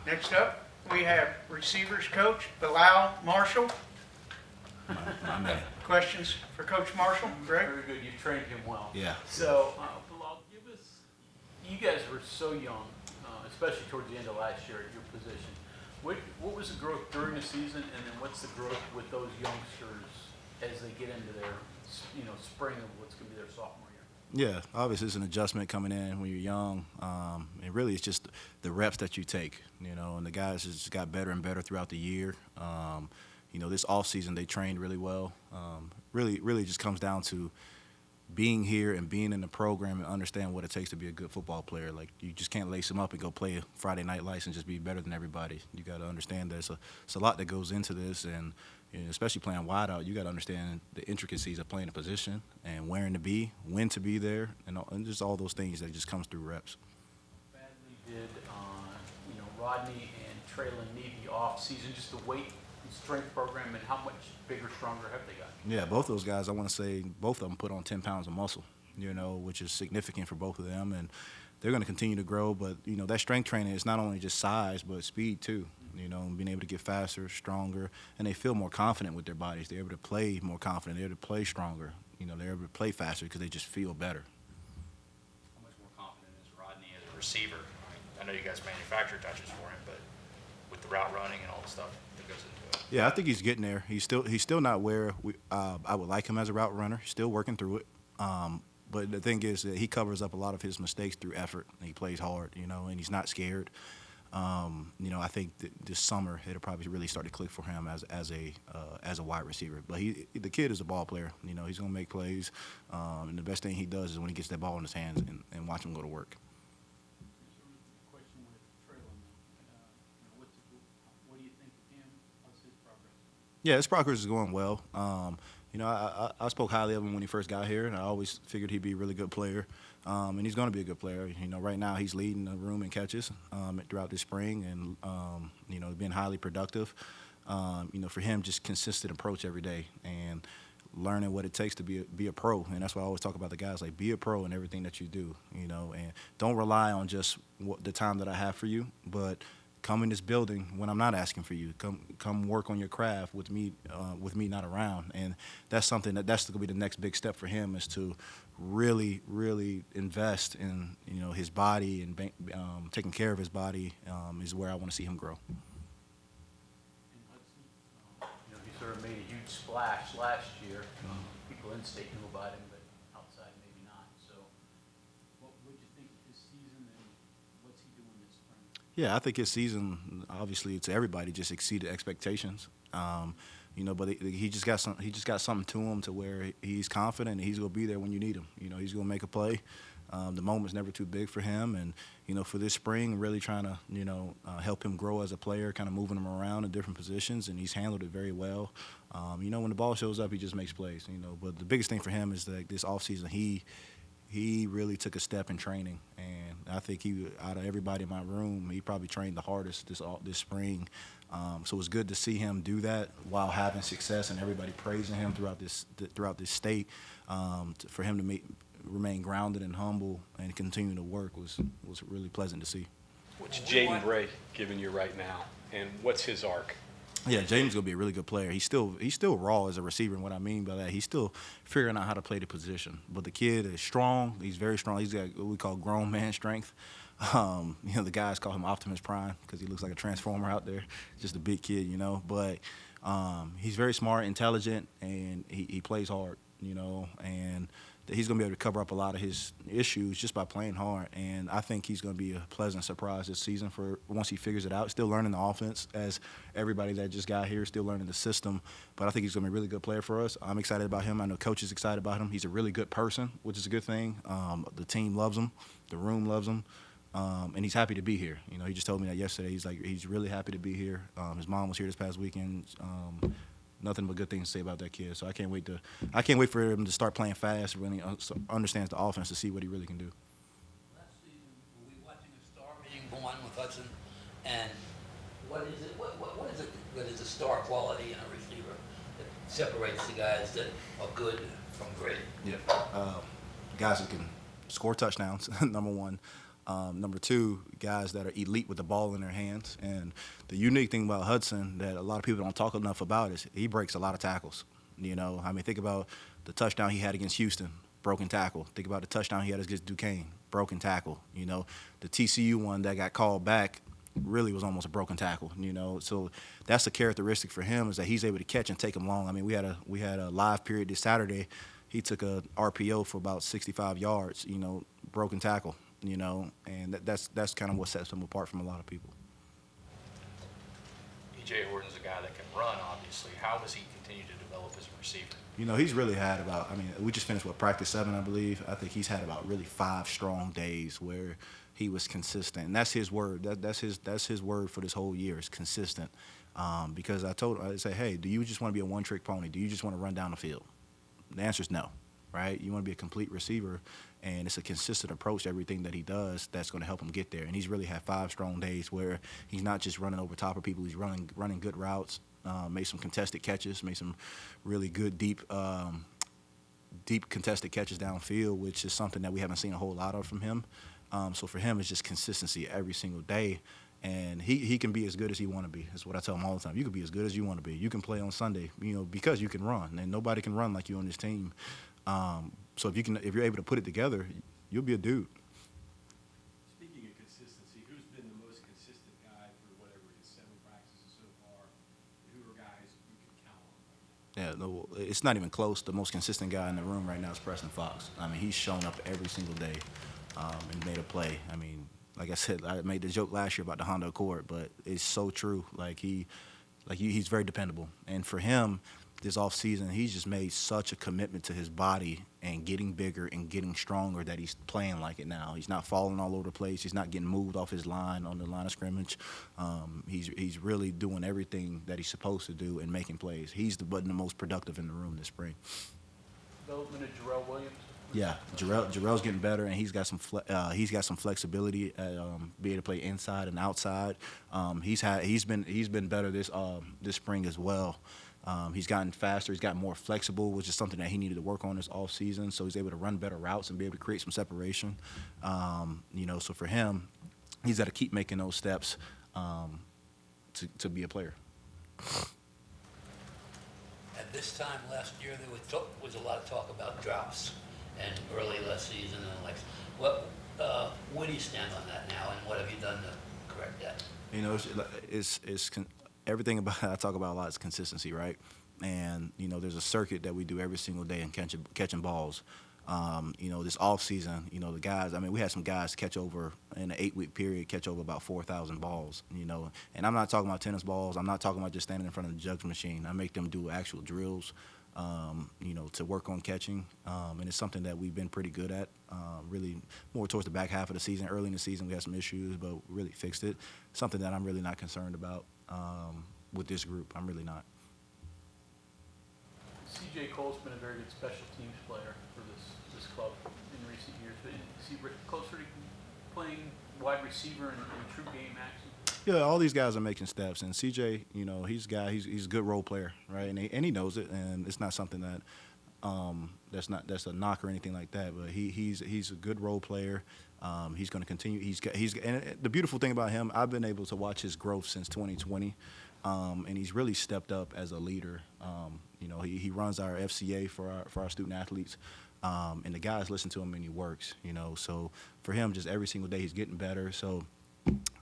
Next up, we have receivers coach Bilal Marshall. My man. Questions for Coach Marshall? Greg? Very good. You trained him well. Yeah. So, Bilal, give us. You guys were so young, especially towards the end of last year at your position. What was the growth during the season, and then what's the growth with those youngsters as they get into their, spring of what's going to be their sophomore year? Yeah, obviously it's an adjustment coming in when you're young. And really it's just the reps that you take, and the guys just got better and better throughout the year. This off season they trained really well. Really just comes down to being here and being in the program and understand what it takes to be a good football player. Like, you just can't lace them up and go play a Friday night lights and just be better than everybody. You got to understand there's a lot that goes into this, and especially playing wide out, you got to understand the intricacies of playing a position and where to be, when to be there, and just all those things that just comes through reps. Badly did, Rodney and Traylon need the off season, just the weight and strength program, and how much bigger, stronger have they got? Yeah, both those guys, I want to say both of them put on 10 pounds of muscle, which is significant for both of them. And they're going to continue to grow. But, that strength training is not only just size, but speed too, and being able to get faster, stronger. And they feel more confident with their bodies. They're able to play more confident. They're able to play stronger. They're able to play faster because they just feel better. How much more confident is Rodney as a receiver? I know you guys manufacture touches for him, but with the route running and all the stuff that goes into it. Yeah, I think he's getting there. He's still not where I would like him as a route runner. He's still working through it. But the thing is that he covers up a lot of his mistakes through effort. He plays hard, and he's not scared. I think that this summer it'll probably really start to click for him as a wide receiver. But the kid is a ball player. He's gonna make plays, and the best thing he does is when he gets that ball in his hands and watch him go to work. Question with Traylon. What do you think of him? How's his progress? Yeah, his progress is going well. I spoke highly of him when he first got here, and I always figured he'd be a really good player. And he's going to be a good player. Right now he's leading the room in catches throughout this spring, and been highly productive. For him, just consistent approach every day and learning what it takes to be a pro. And that's why I always talk about the guys, like, be a pro in everything that you do. And don't rely on just the time that I have for you, but come in this building when I'm not asking for you. Come work on your craft with me not around. And that's something that's going to be the next big step for him, is to really, really invest in his body and taking care of his body is where I want to see him grow. And Hudson, he sort of made a huge splash last year. People in state knew about him, but outside maybe not. So, what would you think of his season, and what's he doing this spring? Yeah, I think his season, obviously, to everybody, just exceeded expectations. But he just got something to him to where he's confident and he's gonna be there when you need him. He's gonna make a play. The moment's never too big for him, and for this spring, really trying to help him grow as a player, kind of moving him around in different positions, and he's handled it very well. When the ball shows up, he just makes plays. But the biggest thing for him is that this offseason, he really took a step in training, and I think out of everybody in my room, he probably trained the hardest this spring. So it's good to see him do that while having success and everybody praising him throughout this state. For him to remain grounded and humble and continue to work was really pleasant to see. What's Jaden Bray giving you right now, and what's his arc? Yeah, Jaden's gonna be a really good player. He's still raw as a receiver, and what I mean by that, he's still figuring out how to play the position. But the kid is strong. He's very strong. He's got what we call grown man strength. The guys call him Optimus Prime because he looks like a transformer out there. Just a big kid, But he's very smart, intelligent, and he plays hard, and he's going to be able to cover up a lot of his issues just by playing hard. And I think he's going to be a pleasant surprise this season for once he figures it out. Still learning the offense, as everybody that just got here, still learning the system. But I think he's going to be a really good player for us. I'm excited about him. I know Coach is excited about him. He's a really good person, which is a good thing. The team loves him. The room loves him. And he's happy to be here. He just told me that yesterday. He's really happy to be here. His mom was here this past weekend. Nothing but good things to say about that kid. So I can't wait for him to start playing fast when he understands the offense, to see what he really can do. Last season, were we watching a star being born with Hudson? And what is it? What is it that is a star quality in a receiver that separates the guys that are good from great? Yeah, guys that can score touchdowns, number one. Number two, guys that are elite with the ball in their hands. And the unique thing about Hudson that a lot of people don't talk enough about is he breaks a lot of tackles. You know, I mean, think about the touchdown he had against Houston, broken tackle. Think about the touchdown he had against Duquesne, broken tackle. You know, the TCU one that got called back really was almost a broken tackle. You know, so that's a characteristic for him is that he's able to catch and take them long. I mean, we had a live period this Saturday. He took a RPO for about 65 yards. You know, broken tackle. You know, and that's kind of what sets him apart from a lot of people. E.J. Horton's a guy that can run, obviously. How does he continue to develop as a receiver? You know, he's really had about, I mean, we just finished with practice 7, I believe. I think he's had about really 5 strong days where he was consistent. And that's his word. That's his word for this whole year is consistent. Because I say, hey, do you just want to be a one-trick pony? Do you just want to run down the field? The answer is no, right? You want to be a complete receiver, and it's a consistent approach to everything that he does that's going to help him get there. And he's really had 5 strong days where he's not just running over top of people. He's running good routes, made some contested catches, made some really good deep contested catches downfield, which is something that we haven't seen a whole lot of from him. So for him, it's just consistency every single day. And he can be as good as he want to be. That's what I tell him all the time. You can be as good as you want to be. You can play on Sunday, you know, because you can run, and nobody can run like you on this team. So if you're able to put it together, you'll be a dude. Speaking of consistency, who's been the most consistent guy through whatever it is, 7 practices so far? Who are guys you can count on right now? Yeah, no, it's not even close. The most consistent guy in the room right now is Preston Fox. I mean, he's shown up every single day and made a play. I mean, like I said, I made the joke last year about the Honda Accord, but it's so true. He's very dependable. And for him, this offseason, he's just made such a commitment to his body and getting bigger and getting stronger that he's playing like it now. He's not falling all over the place. He's not getting moved off his line on the line of scrimmage. He's really doing everything that he's supposed to do and making plays. He's the most productive in the room this spring. Development of Jarrell Williams. Yeah, Jarrell's getting better, and he's got some flexibility at being able to play inside and outside. He's been better this spring as well. He's gotten faster. He's gotten more flexible, which is something that he needed to work on this off season. So he's able to run better routes and be able to create some separation. You know, so for him, he's got to keep making those steps to be a player. At this time last year, there was a lot of talk about drops and early last season and like, where do you stand on that now, and what have you done to correct that? You know, everything about I talk about a lot is consistency, right? And you know, there's a circuit that we do every single day in catching balls. You know, this off season, you know, the guys. I mean, we had some guys catch over in an 8-week period, catch over about 4,000 balls. You know, and I'm not talking about tennis balls. I'm not talking about just standing in front of the jugs machine. I make them do actual drills. You know, to work on catching, and it's something that we've been pretty good at. Really, more towards the back half of the season. Early in the season, we had some issues, but really fixed it. Something that I'm really not concerned about with this group. I'm really not. C.J. Cole's been a very good special teams player for this club in recent years. But is he closer to playing wide receiver in true game action? Yeah, all these guys are making steps, and CJ, you know, he's a good role player, right? And he knows it, and it's not something that that's a knock or anything like that. But he's a good role player. He's going to continue. And the beautiful thing about him, I've been able to watch his growth since 2020, and he's really stepped up as a leader. You know, he runs our FCA for our student athletes. And the guys listen to him and he works, you know. So for him, just every single day he's getting better. So,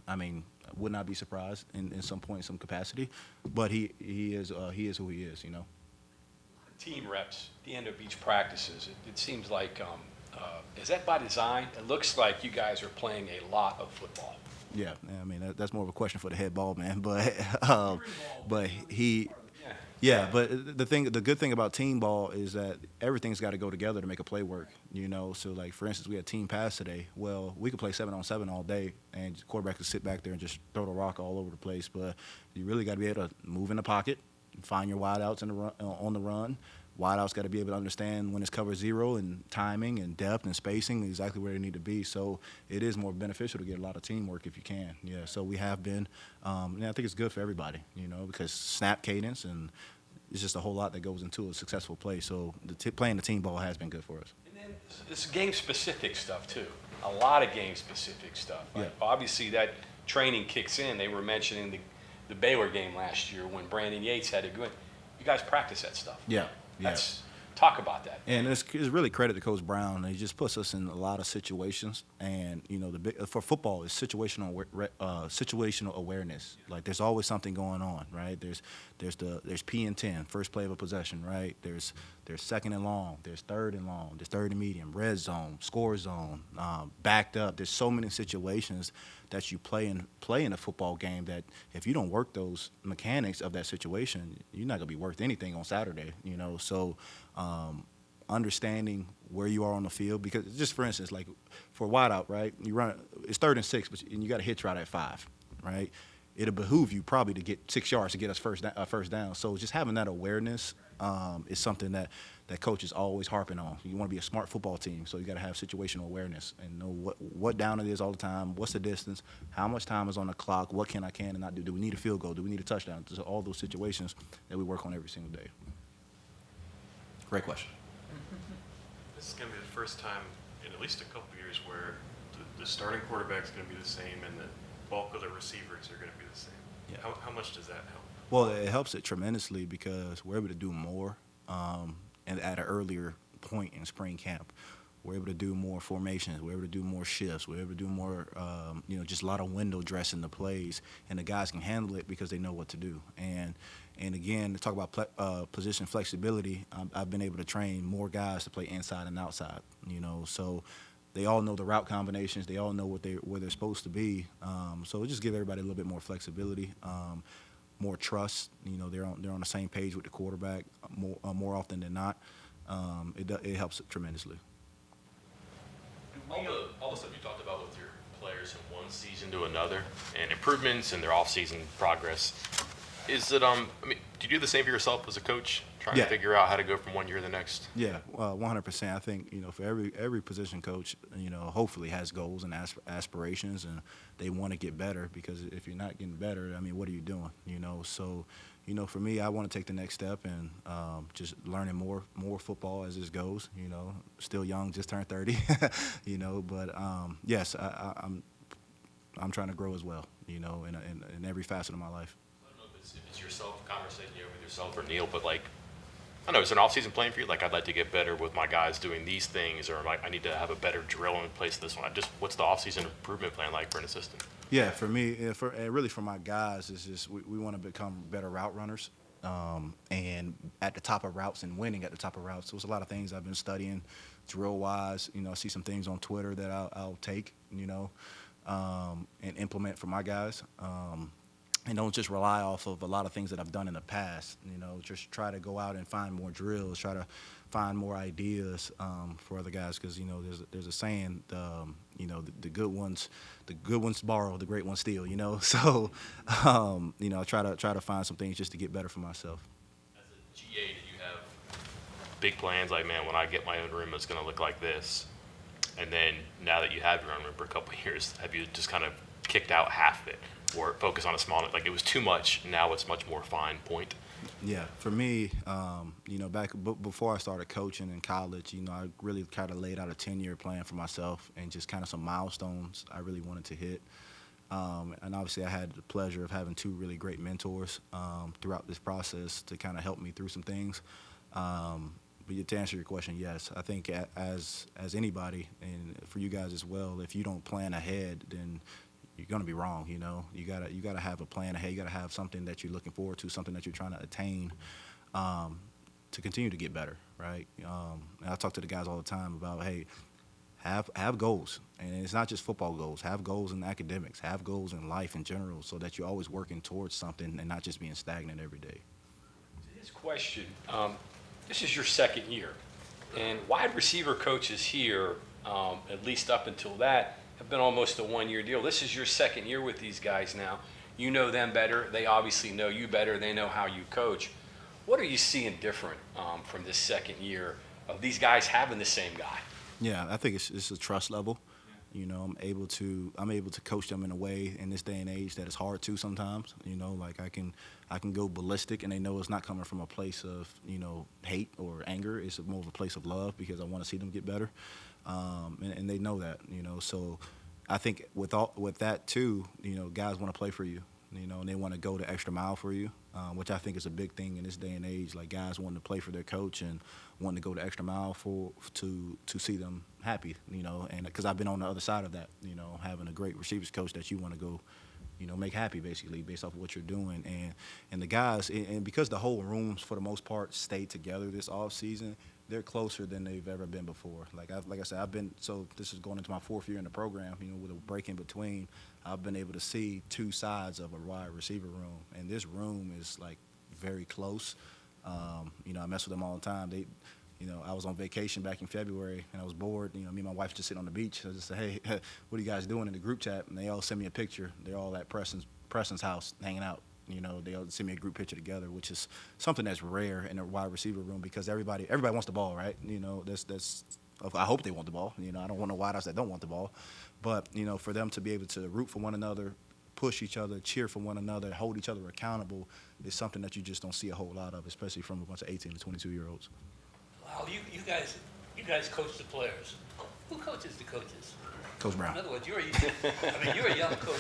I mean, I would not be surprised in some point, in some capacity. But he is who he is, you know. team reps at the end of each practices, it seems like, is that by design? It looks like you guys are playing a lot of football. Yeah, I mean, that's more of a question for the head ball man. But he. Yeah, but the good thing about team ball is that everything's got to go together to make a play work, you know. So, like, for instance, we had team pass today. Well, we could play 7-on-7 all day, and the quarterback could sit back there and just throw the rock all over the place. But you really got to be able to move in the pocket, find your wideouts on the run. Wideouts got to be able to understand when it's cover zero and timing and depth and spacing exactly where they need to be. So it is more beneficial to get a lot of teamwork if you can. Yeah, so we have been. And I think it's good for everybody, you know, because snap cadence and it's just a whole lot that goes into a successful play. So playing the team ball has been good for us. And then this game-specific stuff, too. a lot of game-specific stuff. Like, Yeah. obviously, that training kicks in. They were mentioning the Baylor game last year when Brandon Yates had to go in. You guys practice that stuff. Yeah. Talk about that. And it's really credit to Coach Brown. He just puts us in a lot of situations, and for football, it's situational awareness. Like there's always something going on, right? There's P and 10, first play of a possession, right? There's second and long, there's third and long, there's third and medium, red zone, score zone, backed up. There's so many situations that you play in a football game that if you don't work those mechanics of that situation, you're not gonna be worth anything on Saturday, So understanding where you are on the field, because just for instance, like for a wideout, right? You run, it's 3rd and 6, and you got a hitch route at 5, right? It'll behoove you probably to get 6 yards to get us first down. So just having that awareness is something that coach is always harping on. You want to be a smart football team, so you got to have situational awareness and know what down it is all the time, what's the distance, how much time is on the clock, what can and not do. Do we need a field goal? Do we need a touchdown? So all those situations that we work on every single day. Great question. This is going to be the first time in at least a couple of years where the starting quarterback is going to be the same and the bulk of the receivers are going to be the same. Yeah. How much does that help? Well, it helps it tremendously because we're able to do more and at an earlier point in spring camp. We're able to do more formations. We're able to do more shifts. We're able to do more, just a lot of window dressing the plays, and the guys can handle it because they know what to do. And again, to talk about position flexibility, I've been able to train more guys to play inside and outside. So they all know the route combinations. They all know where they're supposed to be. So it just gives everybody a little bit more flexibility, more trust. They're on the same page with the quarterback more often than not. It helps tremendously. All the stuff you talked about with your players from one season to another and improvements and their off-season progress, is it, do you do the same for yourself as a coach, trying Yeah. to figure out how to go from one year to the next? Yeah, 100%. I think, for every position coach, hopefully has goals and aspirations, and they want to get better, because if you're not getting better, what are you doing? So, for me, I want to take the next step and just learning more football as this goes. Still young, just turned 30, but yes, I'm trying to grow as well, in every facet of my life. I don't know if it's yourself, conversating with yourself or Neil, but I don't know, is there an off-season plan for you? Like, I'd like to get better with my guys doing these things, or I need to have a better drill in place this one. What's the off-season improvement plan like for an assistant? Yeah, for me, really for my guys, is just we want to become better route runners, and at the top of routes and winning at the top of routes. So there's a lot of things I've been studying, drill-wise. I see some things on Twitter that I'll take, and implement for my guys. And don't just rely off of a lot of things that I've done in the past. Just try to go out and find more drills, try to find more ideas for other guys, because there's a saying, the good ones borrow, the great ones steal. So I try to find some things just to get better for myself. As a GA, did you have big plans like, man, when I get my own room, it's going to look like this? And then now that you have your own room for a couple of years, have you just kind of kicked out half of it, or focus on a small, like it was too much, now it's much more fine point? Yeah, for me, back before I started coaching in college, I really kind of laid out a 10-year plan for myself, and just kind of some milestones I really wanted to hit. And obviously I had the pleasure of having 2 really great mentors throughout this process to kind of help me through some things. But to answer your question, yes, I think as anybody, and for you guys as well, if you don't plan ahead, then you're going to be wrong. You gotta have a plan ahead. You gotta have something that you're looking forward to, something that you're trying to attain, to continue to get better, right? And I talk to the guys all the time about, hey, have goals, and it's not just football goals. Have goals in academics. Have goals in life in general, so that you're always working towards something and not just being stagnant every day. His question, this is your second year, and wide receiver coaches here, at least up until that, have been almost a 1-year deal. This is your second year with these guys now. You know them better. They obviously know you better. They know how you coach. What are you seeing different from this second year of these guys having the same guy? Yeah, I think it's a trust level. I'm able to coach them in a way in this day and age that it's hard to sometimes. Like I can go ballistic, and they know it's not coming from a place of hate or anger. It's more of a place of love, because I want to see them get better. and they know that, you know. So I think with that too, you know, guys want to play for you, you know, and they want to go the extra mile for you, which I think is a big thing in this day and age. Like guys wanting to play for their coach and wanting to go the extra mile to see them happy, you know. And because I've been on the other side of that, you know, having a great receivers coach that you want to go, you know, make happy basically based off of what you're doing. And the guys, and because the whole rooms for the most part stayed together this off season, they're closer than they've ever been before. Like I said, so this is going into my 4th year in the program, you know, with a break in between. I've been able to see 2 sides of a wide receiver room, and this room is like very close. You know, I mess with them all the time. You know, I was on vacation back in February, and I was bored. You know, me and my wife just sitting on the beach. I just said, hey, what are you guys doing in the group chat? And they all send me a picture. They're all at Preston's house hanging out. You know, they all send me a group picture together, which is something that's rare in a wide receiver room because everybody wants the ball, right? You know, I hope they want the ball. You know, I don't want no wideouts that don't want the ball. But, you know, for them to be able to root for one another, push each other, cheer for one another, hold each other accountable is something that you just don't see a whole lot of, especially from a bunch of 18 to 22-year-olds. Wow, you guys coach the players. Who coaches the coaches? Coach Brown. In other words, you're a young coach.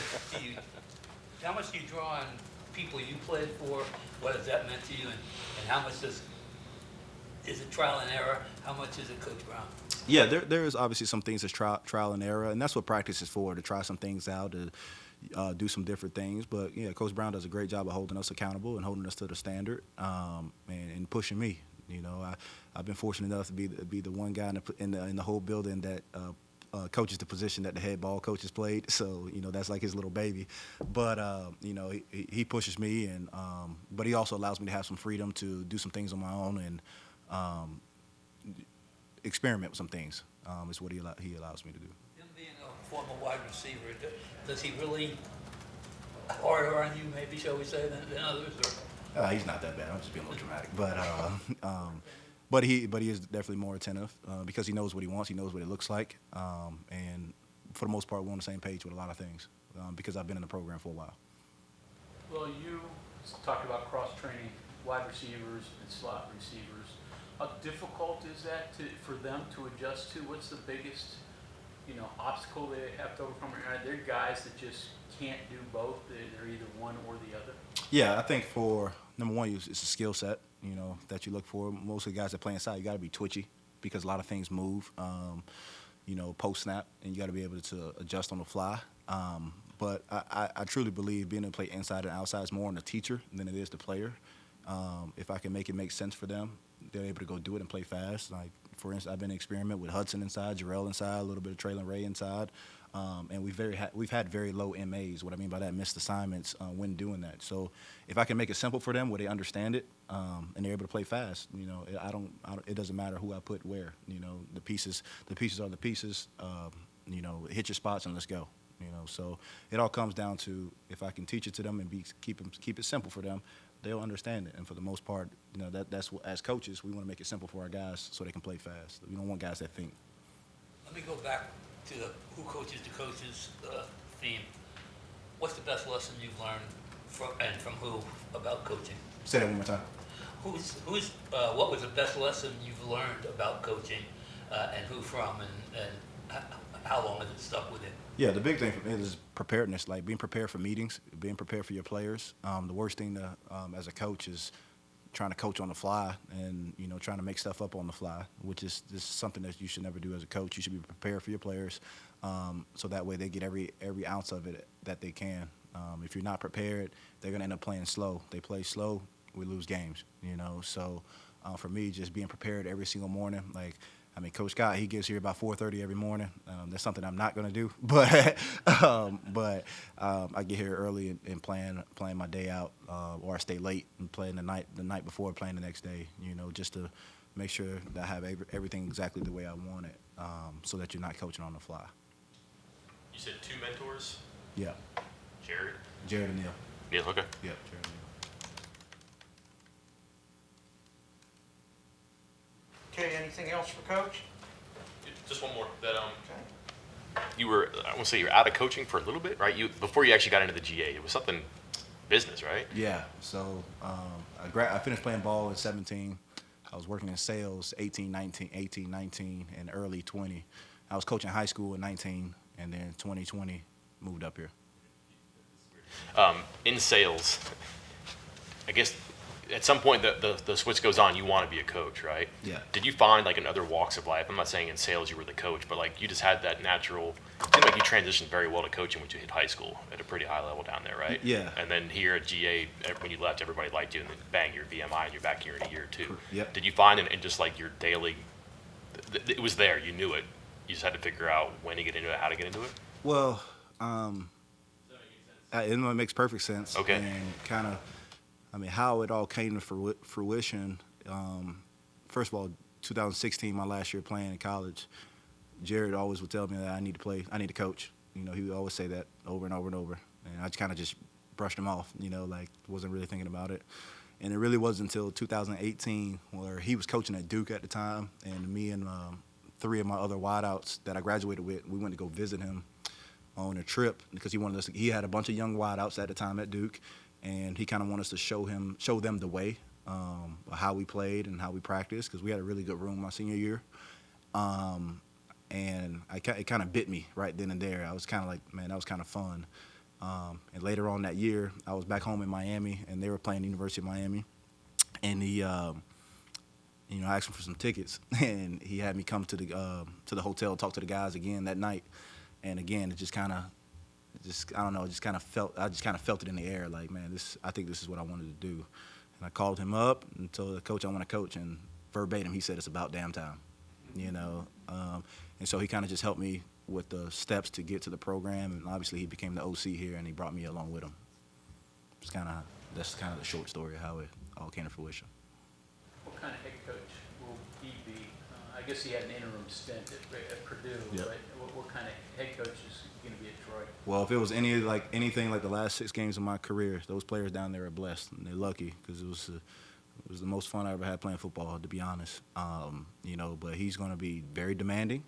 How much do you draw on people you played for? What has that meant to you? And how much is it trial and error? How much is it Coach Brown? Yeah, there is obviously some things that's trial and error, and that's what practice is for, to try some things out, to do some different things. But, yeah, Coach Brown does a great job of holding us accountable and holding us to the standard and pushing me. You know, I've been fortunate enough to be the one guy in the whole building that coaches the position that the head ball coaches played. So, you know, that's like his little baby. But, you know, he pushes me, and but he also allows me to have some freedom to do some things on my own and experiment with some things. Is what he allows me to do. Him being a former wide receiver, does he really harder on you, maybe, shall we say, than others? Or? He's not that bad. I'm just being a little dramatic, but he is definitely more attentive because he knows what he wants. He knows what it looks like, and for the most part, we're on the same page with a lot of things because I've been in the program for a while. Well, you talked about cross-training wide receivers and slot receivers. How difficult is that for them to adjust to? What's the biggest, you know, obstacle they have to overcome? Are there guys that just can't do both? They're either one or the other? Yeah, I think for number one, it's a skill set, you know, that you look for. Most of the guys that play inside, you got to be twitchy because a lot of things move, you know, post snap, and you got to be able to adjust on the fly. But I truly believe being able to play inside and outside is more on the teacher than it is the player. If I can make it make sense for them, they're able to go do it and play fast. Like, for instance, I've been experimenting with Hudson inside, Jarrell inside, a little bit of Traylon Ray inside. And we've had very low MAs. What I mean by that, missed assignments when doing that. So if I can make it simple for them where they understand it and they're able to play fast, you know, it doesn't matter who I put where. You know, the pieces are the pieces. You know, hit your spots and let's go. You know, so it all comes down to if I can teach it to them and keep it simple for them, they'll understand it. And for the most part, you know, that's what, as coaches, we want to make it simple for our guys so they can play fast. We don't want guys that think. Let me go back to the who coaches the coaches theme. What's the best lesson you've learned from who about coaching? Say that one more time. What was the best lesson you've learned about coaching, and who from, and how long has it stuck with you? Yeah, the big thing for me is preparedness, like being prepared for meetings, being prepared for your players. The worst thing as a coach is trying to coach on the fly and, you know, trying to make stuff up on the fly, which is something that you should never do as a coach. You should be prepared for your players so that way they get every ounce of it that they can. If you're not prepared, they're going to end up playing slow. They play slow, we lose games, you know. So for me, just being prepared every single morning, like, I mean, Coach Scott, he gets here about 4:30 every morning. That's something I'm not going to do, but I get here early and plan my day out, or I stay late and play the night before, playing the next day. You know, just to make sure that I have everything exactly the way I want it, so that you're not coaching on the fly. You said 2 mentors? Yeah, Jared and Neil. Neil, okay. Yeah, Jared and Neil. Okay, anything else for Coach? Just one more. That Okay. you were, I want to say you were out of coaching for a little bit, right? Before you actually got into the GA, it was something business, right? Yeah, so I finished playing ball at 17. I was working in sales 18, 19, and early 20. I was coaching high school in 19, and then 2020 moved up here. In sales, I guess at some point the switch goes on. You want to be a coach, right? Yeah. Did you find like in other walks of life? I'm not saying in sales you were the coach, but like you just had that natural. It seemed like you transitioned very well to coaching when you hit high school at a pretty high level down there, right? Yeah. And then here at GA, when you left, everybody liked you, and then bang, your VMI, and you're back here in a year or two. Yep. Did you find in just like your daily, it was there, you knew it. You just had to figure out when to get into it, how to get into it. Well, it makes perfect sense. Okay. And kind of, how it all came to fruition. First of all, 2016, my last year playing in college, Jared always would tell me that I need to play, I need to coach. He would always say that over and over and over. And I kind of just brushed him off, like wasn't really thinking about it. And it really wasn't until 2018 where he was coaching at Duke at the time, and me and 3 of my other wideouts that I graduated with, we went to go visit him on a trip because he had a bunch of young wideouts at the time at Duke, and he kind of wanted us to show them the way, how we played and how we practiced, because we had a really good room my senior year. And it kind of bit me right then and there. I was kind of like, man, that was kind of fun. And later on that year, I was back home in Miami, and they were playing the University of Miami. And he, I asked him for some tickets, and he had me come to the hotel and talk to the guys again that night. And again, it just kind of, I just kind of felt it in the air, like, man, I think this is what I wanted to do. And I called him up and told the coach I want to coach, and verbatim, he said, it's about damn time, and so he kind of just helped me with the steps to get to the program, and obviously he became the OC here, and he brought me along with him. That's kind of the short story of how it all came to fruition. What kind of head coach will he be? I guess he had an interim stint at Purdue, Yep. but what kind of head coach is going to be at Troy? Well, if it was anything like the last 6 games of my career, those players down there are blessed, and they're lucky, because it was the most fun I ever had playing football, to be honest. But he's going to be very demanding.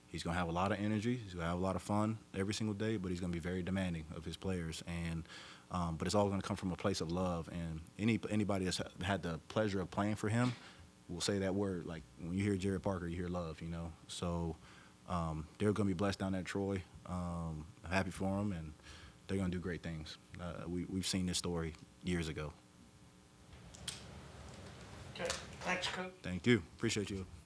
He's going to have a lot of energy. He's going to have a lot of fun every single day, but he's going to be very demanding of his players. And but it's all going to come from a place of love. And anybody that's had the pleasure of playing for him will say that word. Like, when you hear Jared Parker, you hear love, So they're going to be blessed down there at Troy. I'm happy for them, and they're going to do great things. We've seen this story years ago. Okay, thanks, Coach. Thank you. Appreciate you.